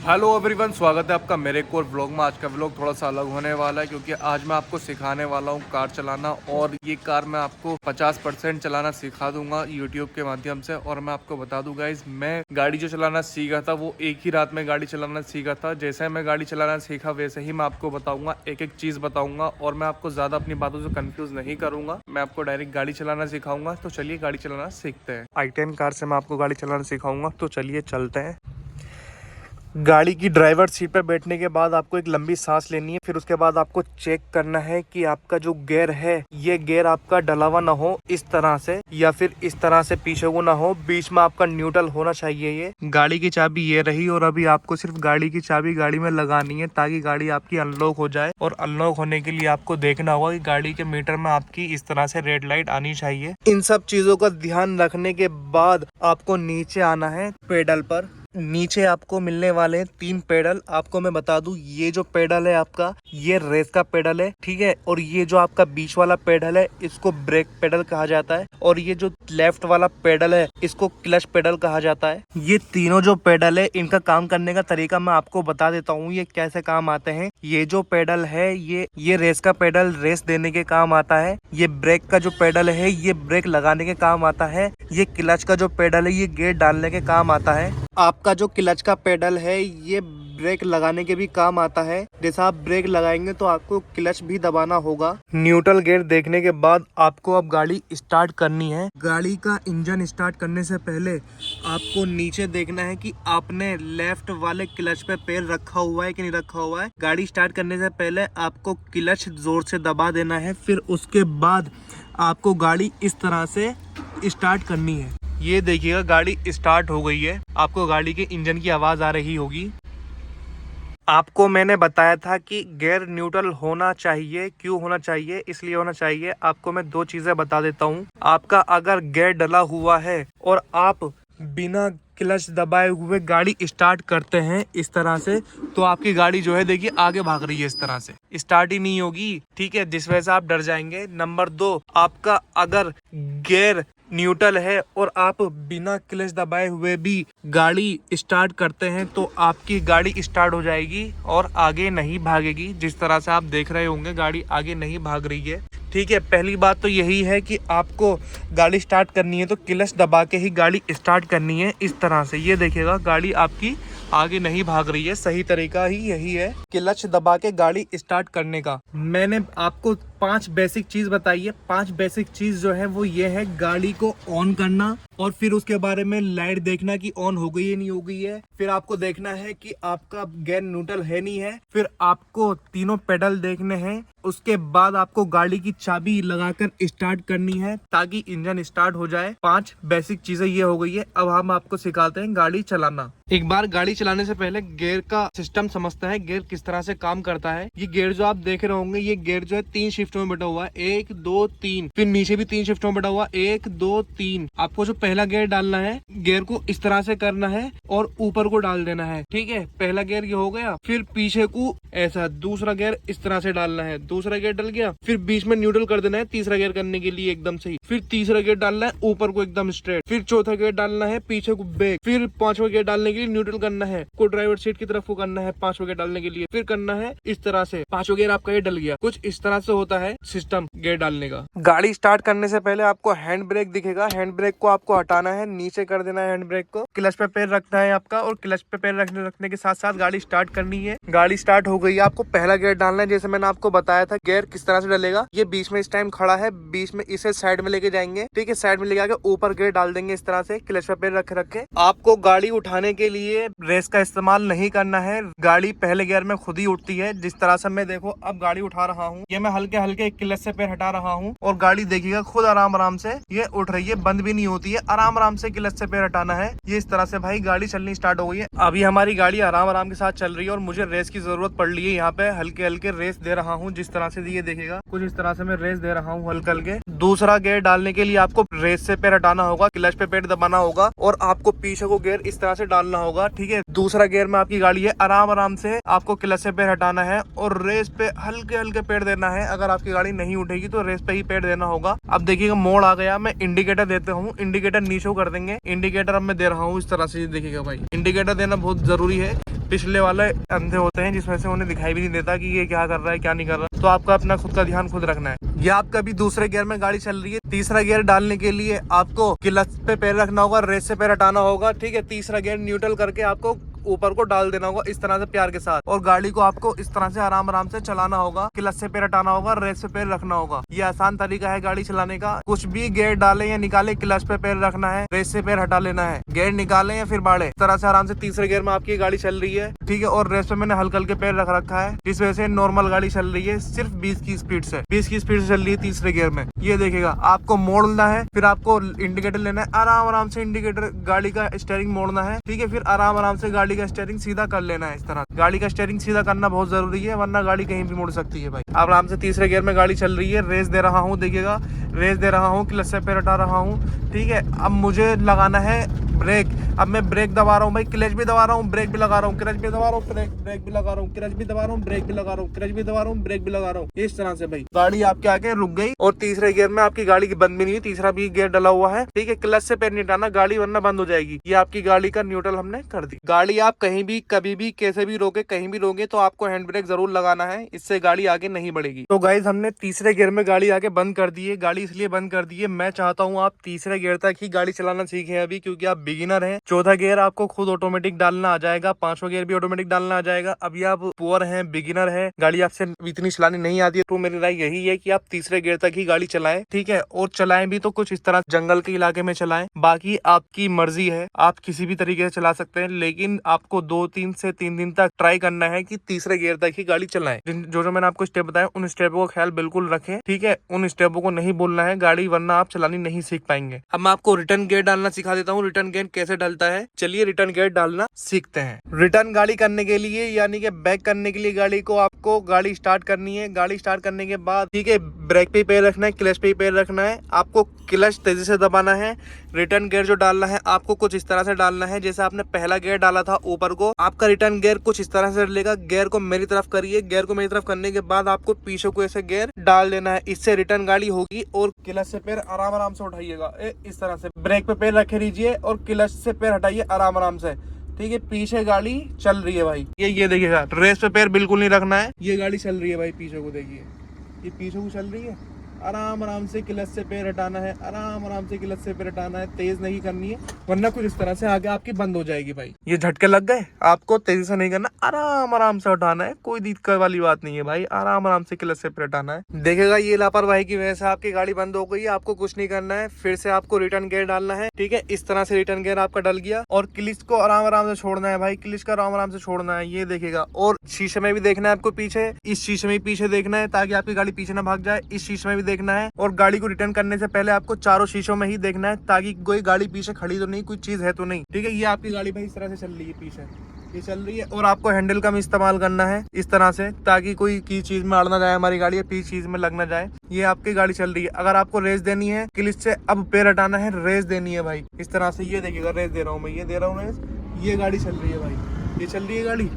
Hello everyone, स्वागत है आपका मेरे एक और व्लॉग में। आज का व्लॉग थोड़ा सा अलग होने वाला है क्योंकि आज मैं आपको सिखाने वाला हूँ कार चलाना। और ये कार मैं आपको 50% चलाना सिखा दूंगा यूट्यूब के माध्यम से। और मैं आपको बता दूं गाइज, मैं गाड़ी जो चलाना सीखा था वो एक ही रात में गाड़ी चलाना सीखा था। जैसे मैं गाड़ी चलाना सीखा वैसे ही मैं आपको बताऊंगा, एक एक चीज़ बताऊंगा। और मैं आपको ज़्यादा अपनी बातों से कन्फ्यूज़ नहीं करूंगा, मैं आपको डायरेक्ट गाड़ी चलाना सिखाऊंगा। तो चलिए गाड़ी चलाना सीखते हैं। i10 कार से मैं आपको गाड़ी चलाना सिखाऊंगा, तो चलिए चलते हैं। गाड़ी की ड्राइवर सीट पर बैठने के बाद आपको एक लंबी सांस लेनी है। फिर उसके बाद आपको चेक करना है कि आपका जो गियर है ये गियर आपका डला हुआ ना हो इस तरह से, या फिर इस तरह से पीछे को ना हो, बीच में आपका न्यूट्रल होना चाहिए। ये गाड़ी की चाबी ये रही। और अभी आपको सिर्फ गाड़ी की चाबी गाड़ी में लगानी है ताकि गाड़ी आपकी अनलॉक हो जाए। और अनलॉक होने के लिए आपको देखना होगा कि गाड़ी के मीटर में आपकी इस तरह से रेड लाइट आनी चाहिए। इन सब चीजों का ध्यान रखने के बाद आपको नीचे आना है पेडल पर। नीचे आपको मिलने वाले 3 पेडल। आपको मैं बता दूं, ये जो पेडल है आपका ये रेस का पेडल है, ठीक है। और ये जो आपका बीच वाला पेडल है इसको ब्रेक पेडल कहा जाता है। और ये जो लेफ्ट वाला पेडल है इसको क्लच पेडल कहा जाता है। ये तीनों जो पेडल है इनका काम करने का तरीका मैं आपको बता देता हूँ, ये कैसे काम आते हैं। ये जो पेडल है ये रेस का पेडल रेस देने के काम आता है। ये ब्रेक का जो पेडल है ये ब्रेक लगाने के काम आता है। ये क्लच का जो पेडल है ये गियर डालने के काम आता है। आपका जो क्लच का पेडल है ये ब्रेक लगाने के भी काम आता है। जैसा आप ब्रेक लगाएंगे तो आपको क्लच भी दबाना होगा। न्यूट्रल गियर देखने के बाद आपको अब गाड़ी स्टार्ट करनी है। गाड़ी का इंजन स्टार्ट करने से पहले आपको नीचे देखना है कि आपने लेफ्ट वाले क्लच पे पैर रखा हुआ है कि नहीं रखा हुआ है। गाड़ी स्टार्ट करने से पहले आपको क्लच जोर से दबा देना है। फिर उसके बाद आपको गाड़ी इस तरह से स्टार्ट करनी है। ये देखिएगा गाड़ी स्टार्ट हो गई है। आपको गाड़ी के इंजन की आवाज आ रही होगी। आपको मैंने बताया था कि गियर न्यूट्रल होना चाहिए। क्यों होना चाहिए? इसलिए होना चाहिए। आपको मैं 2 चीजें बता देता हूँ। आपका अगर गियर डला हुआ है और आप बिना क्लच दबाए हुए गाड़ी स्टार्ट करते हैं इस तरह से, तो आपकी गाड़ी जो है देखिए आगे भाग रही है, इस तरह से स्टार्ट ही नहीं होगी, ठीक है। जिस वजह से आप डर जाएंगे। नंबर 2, आपका अगर गियर न्यूट्रल है और आप बिना क्लच दबाए हुए भी गाड़ी स्टार्ट करते हैं तो आपकी गाड़ी स्टार्ट हो जाएगी और आगे नहीं भागेगी। जिस तरह से आप देख रहे होंगे गाड़ी आगे नहीं भाग रही है, ठीक है। पहली बात तो यही है कि आपको गाड़ी स्टार्ट करनी है तो क्लच दबा के ही गाड़ी स्टार्ट करनी है इस तरह से। ये देखिएगा गाड़ी आपकी आगे नहीं भाग रही है। सही तरीका ही यही है क्लच दबा के गाड़ी स्टार्ट करने का। मैंने आपको 5 बेसिक चीज बताई है। 5 बेसिक चीज जो है वो ये है, गाड़ी को ऑन करना और फिर उसके बारे में लाइट देखना कि ऑन हो गई है नहीं हो गई है। फिर आपको देखना है कि आपका गियर न्यूट्रल है नहीं है। फिर आपको तीनों पेडल देखने हैं। उसके बाद आपको गाड़ी की चाबी लगाकर स्टार्ट करनी है ताकि इंजन स्टार्ट हो जाए। 5 बेसिक चीजें ये हो गई है। अब हम आपको सिखाते हैं गाड़ी चलाना। एक बार गाड़ी चलाने से पहले गियर का सिस्टम समझते हैं, गियर किस तरह से काम करता है। ये गियर जो आप देख रहे होंगे ये गियर जो है 3 शिफ्ट में बटा हुआ है, 1 2 3। फिर नीचे भी 3 शिफ्ट में बटा हुआ, 1 2 3। आपको जो पहला गियर डालना है, गियर को इस तरह से करना है और ऊपर को डाल देना है, ठीक है। पहला गियर ये हो गया। फिर पीछे को ऐसा दूसरा गियर इस तरह से डालना है। दूसरा गियर डल गया। फिर बीच में न्यूट्रल कर देना है तीसरा गियर करने के लिए एकदम सही। फिर तीसरा गियर डालना है ऊपर को एकदम स्ट्रेट। फिर चौथा गियर डालना है पीछे को बैक। फिर 5वां गियर डालने के लिए न्यूट्रल करना है, को ड्राइवर सीट की तरफ को करना है 5वां गियर डालने के लिए। फिर करना है इस तरह से। 5वां गियर आपका ये डल गया। कुछ इस तरह से होता है सिस्टम गियर डालने का। गाड़ी स्टार्ट करने से पहले आपको हैंड ब्रेक दिखेगा। हैंड ब्रेक को आपको हटाना है, नीचे कर देना है हैंड ब्रेक को। क्लच पे पैर रखना है आपका और क्लच पे पैर रखने के साथ साथ गाड़ी स्टार्ट करनी है। गाड़ी स्टार्ट हो गई है। आपको पहला गियर डालना है। जैसे मैंने आपको बताया था गियर किस तरह से डलेगा। ये बीच में इस टाइम खड़ा है, बीच में इसे साइड में लेके जाएंगे, ठीक है। साइड में लेके आके ऊपर गियर डाल देंगे इस तरह से क्लच पे पैर रख के। आपको गाड़ी उठाने के लिए रेस का इस्तेमाल नहीं करना है। गाड़ी पहले गियर में खुद ही उठती है। जिस तरह से मैं देखो अब गाड़ी उठा रहा हूँ, ये मैं हल्के हल्के क्लच से पैर हटा रहा हूँ और गाड़ी देखिएगा खुद आराम आराम से ये उठ रही है, बंद भी नहीं होती है। आराम आराम से क्लच से पैर हटाना है। ये इस तरह से भाई गाड़ी चलनी स्टार्ट हो गई है। अभी हमारी गाड़ी आराम आराम के साथ चल रही है और मुझे रेस की जरूरत पड़ रही है। यहाँ पे हल्के हल्के रेस दे रहा हूँ। जिस तरह से ये देखिएगा कुछ इस तरह से मैं रेस दे रहा हूँ हल्के हल्के। दूसरा गियर डालने के लिए आपको रेस से पैर हटाना होगा, क्लच पे पैर दबाना होगा और आपको पीछे को गियर इस तरह से डालना होगा, ठीक है। दूसरा गियर में आपकी गाड़ी है, आराम आराम से आपको क्लच से पैर हटाना है और रेस पे हल्के हल्के पैर देना है। अगर आपकी गाड़ी नहीं उठेगी तो रेस पे ही पैर देना होगा। अब देखिएगा मोड़ आ गया, मैं इंडिकेटर देता हूँ, इंडिकेटर नीचे कर देंगे। इंडिकेटर अब मैं दे रहा हूँ इस तरह से, देखिएगा भाई इंडिकेटर देना बहुत जरूरी है। पिछले वाले अंधे होते हैं जिसमें से उन्हें दिखाई भी नहीं देता कि ये क्या कर रहा है क्या नहीं कर रहा, तो आपका अपना खुद का ध्यान खुद रखना है। ये आपका भी दूसरे गियर में गाड़ी चल रही है। तीसरा गियर डालने के लिए आपको क्लच पे पैर रखना होगा, रेस से पैर हटाना होगा, ठीक है। तीसरा गियर न्यूट्रल करके आपको ऊपर को डाल देना होगा इस तरह से प्यार के साथ, और गाड़ी को आपको इस तरह से आराम आराम से चलाना होगा। क्लच से पैर हटाना होगा, रेस से पैर रखना होगा। ये आसान तरीका है गाड़ी चलाने का। कुछ भी गियर डाले या निकाले, क्लच पे पैर रखना है, रेस से पैर हटा लेना है, गियर निकाले या फिर बाढ़े, इस तरह से आराम से तीसरे गियर में आपकी गाड़ी चल रही है, ठीक है। और रेस पे मैंने हल्के हल्के पैर रख रखा है, इस वजह से नॉर्मल गाड़ी चल रही है सिर्फ 20 की स्पीड से, 20 की स्पीड से चल रही है तीसरे गियर में। ये देखिएगा आपको मोड़ना है, फिर आपको इंडिकेटर लेना है, आराम आराम से इंडिकेटर गाड़ी का स्टीयरिंग मोड़ना है, ठीक है। फिर आराम आराम से गाड़ी का स्टीयरिंग सीधा कर लेना है। इस तरह गाड़ी का स्टीयरिंग सीधा करना बहुत जरूरी है, वरना गाड़ी कहीं भी मुड़ सकती है भाई। आराम से तीसरे गियर में गाड़ी चल रही है, रेस दे रहा हूँ, देखिएगा रेस दे रहा हूँ, क्लच से पैर हटा रहा हूँ, ठीक है। अब मुझे लगाना है ब्रेक। अब मैं ब्रेक दबा रहा हूँ भाई, क्लच भी दबा रहा हूँ, ब्रेक भी लगा रहा हूँ, क्लच भी दबा रहा हूँ, ब्रेक भी लगा रहा हूँ, क्लच भी दबा रहा हूँ, ब्रेक भी लगा रहा हूँ, क्लच भी दबा रहा हूँ, ब्रेक भी लगा रहा हूँ। इस तरह से भाई गाड़ी आपके आगे रुक गई, और तीसरे गियर में आपकी गाड़ी की बंद भी नहीं हुई, तीसरा भी गियर डला हुआ है, ठीक है। क्लच से पैर नहीं हटाना गाड़ी, वरना बंद हो जाएगी। ये आपकी गाड़ी का न्यूट्रल हमने कर दी। गाड़ी आप कहीं भी कभी भी कैसे भी रोके, कहीं भी रोके तो आपको हैंड ब्रेक जरूर लगाना है, इससे गाड़ी आगे नहीं बढ़ेगी। तो गाइस हमने तीसरे गियर में गाड़ी आगे बंद कर दी है। गाड़ी इसलिए बंद कर दी है, मैं चाहता हूँ आप तीसरे गियर तक ही गाड़ी चलाना सीखे अभी, क्योंकि आप बिगिनर हैं। चौथा गियर आपको खुद ऑटोमेटिक डालना आ जाएगा, पांचवा गियर भी ऑटोमेटिक डालना आ जाएगा। अभी आप पुअर हैं, बिगिनर हैं, गाड़ी आपसे इतनी चलानी नहीं आती है, तो मेरी राय यही है कि आप तीसरे गियर तक ही गाड़ी चलाएं, ठीक है। और चलाएं भी तो कुछ इस तरह जंगल के इलाके में चलाएं, बाकी आपकी मर्जी है, आप किसी भी तरीके से चला सकते हैं, लेकिन आपको 2-3 से 3 दिन तक ट्राई करना है कि तीसरे गियर तक ही गाड़ी चलाएं। जो मैंने आपको स्टेप बताया उन स्टेपों का ख्याल बिल्कुल रखें, ठीक है। उन स्टेपों को नहीं बोलना है गाड़ी, वरना आप चलानी नहीं सीख पाएंगे। अब मैं आपको रिटर्न गियर डालना सिखा देता हूँ, रिटर्न गियर कैसे डलता है। चलिए रिटर्न गियर डालना सीखते हैं। रिटर्न गाड़ी करने के लिए यानी कि बैक करने के लिए गाड़ी को आपको गाड़ी स्टार्ट करनी है। गाड़ी स्टार्ट करने के बाद, ठीक है, ब्रेक पे पैर रखना है, क्लच पे पैर रखना है, आपको क्लच तेजी से दबाना है। रिटर्न गियर जो डालना है आपको कुछ इस तरह से डालना है जैसे आपने पहला गियर डाला था ऊपर को, आपका रिटर्न गियर कुछ इस तरह से डलेगा। गियर को मेरी तरफ करिए, गियर को मेरी तरफ करने के बाद आपको पीछे को ऐसे गियर डाल देना है, इससे रिटर्न गाड़ी होगी। और क्लच से पैर आराम आराम से उठाइएगा, इस तरह से ब्रेक पे पैर रखे दीजिए और क्लच से पैर हटाइए आराम आराम से, ठीक है। पीछे गाड़ी चल रही है भाई, ये देखिएगा, रेस पे पैर बिल्कुल नहीं रखना है। ये गाड़ी चल रही है भाई, पीछे को देखिए, ये पीछे को चल रही है। आराम आराम से क्लच से पैर हटाना है, आराम आराम से क्लच से पैर हटाना है, तेज नहीं करनी है, वरना कुछ इस तरह से आगे आपकी बंद हो जाएगी भाई। ये झटके लग गए, आपको तेजी से नहीं करना, आराम आराम से हटाना है, कोई दिक्कत वाली बात नहीं है भाई, आराम आराम से क्लच से पैर हटाना है। देखेगा ये लापरवाही की वजह से आपकी गाड़ी बंद हो गई, आपको कुछ नहीं करना है, फिर से आपको रिटर्न गियर डालना है, ठीक है। इस तरह से रिटर्न गियर आपका डल गया, और क्लच को आराम आराम से छोड़ना है भाई, क्लच का आराम आराम से छोड़ना है, ये देखेगा। और शीशे में भी देखना है आपको, पीछे इस शीशे में पीछे देखना है ताकि आपकी गाड़ी पीछे ना भाग जाए, इस शीशे में भी देखना है। और गाड़ी को रिटर्न करने से पहले आपको चारों शीशों में ही देखना है ताकि कोई गाड़ी पीछे खड़ी तो नहीं, कोई चीज है तो नहीं, ठीक है। ये आपकी गाड़ी भाई इस तरह से चल रही है, पीछे ये चल रही है, और आपको हैंडल कम इस्तेमाल करना है इस तरह से ताकि कोई की चीज में अड़ ना जाए हमारी गाड़ी, या पीछे चीज में लग ना जाए। ये आपकी गाड़ी चल रही है। अगर आपको रेस देनी है, क्लच से अब पैर हटाना है, रेस देनी है भाई, इस तरह से। ये देखिएगा, रेस दे रहा हूँ मैं, ये दे रहा हूँ रेस, ये गाड़ी चल रही है भाई, ये चल रही है गाड़ी।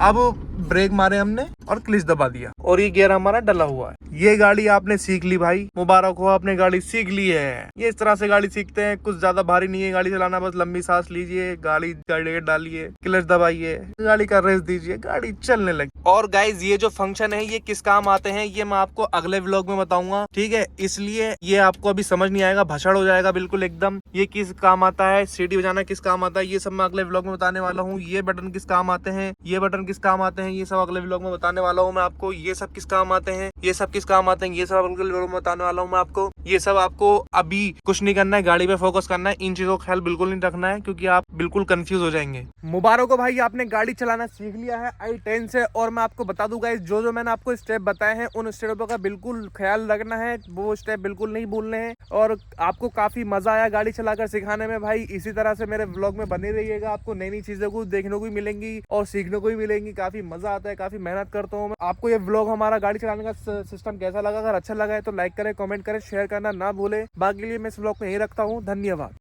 अब ब्रेक मारे हमने और क्लच दबा दिया, और ये गियर हमारा डला हुआ है। ये गाड़ी आपने सीख ली भाई, मुबारक हो, आपने गाड़ी सीख ली है। ये इस तरह से गाड़ी सीखते हैं, कुछ ज्यादा भारी नहीं है गाड़ी चलाना, बस लंबी सांस लीजिए, गाड़ी डालिए, क्लच दबाइए, गाड़ी का रेस दीजिए, गाड़ी चलने लगी। और गाइज ये जो फंक्शन है ये किस काम आते हैं ये मैं आपको अगले व्लॉग में बताऊंगा, ठीक है। इसलिए ये आपको अभी समझ नहीं आएगा, भसड़ हो जाएगा बिल्कुल एकदम। ये किस काम आता है, सीटी बजाना किस काम आता है, ये सब मैं अगले व्लॉग में बताने वाला हूँ। ये बटन किस काम आते हैं, ये बटन किस काम आते हैं, ये सब अगले व्लॉग में बताने वाला हूँ मैं आपको। ये सब किस काम आते हैं, ये सब किस काम आते हैं, ये सब अगले व्लॉग में बताने वाला हूँ मैं आपको। ये सब आपको अभी कुछ नहीं करना है, गाड़ी पे फोकस करना है, इन चीजों का ख्याल बिल्कुल नहीं रखना है क्योंकि आप बिल्कुल कंफ्यूज हो जाएंगे। मुबारक हो भाई, आपने गाड़ी चलाना सीख लिया है i10 से। और मैं आपको बता दूंगा जो मैंने आपको स्टेप बताए हैं उन स्टेपों का बिल्कुल ख्याल रखना है, वो स्टेप बिल्कुल नहीं भूलने हैं। और आपको काफी मजा आया गाड़ी चलाकर सिखाने में भाई। इसी तरह से मेरे व्लॉग में बने रहिएगा, आपको नई नई चीजें को देखने को भी मिलेंगी और सीखने को भी मिलेंगी। काफी मजा आता है, काफी मेहनत करता हूँ मैं। आपको ये व्लॉग हमारा गाड़ी चलाने का सिस्टम कैसा लगा, अगर अच्छा लगा है तो लाइक करें, कमेंट करें, शेयर करना ना भूले। बाकी लिए मैं इस व्लॉग को यहीं रखता हूँ। धन्यवाद।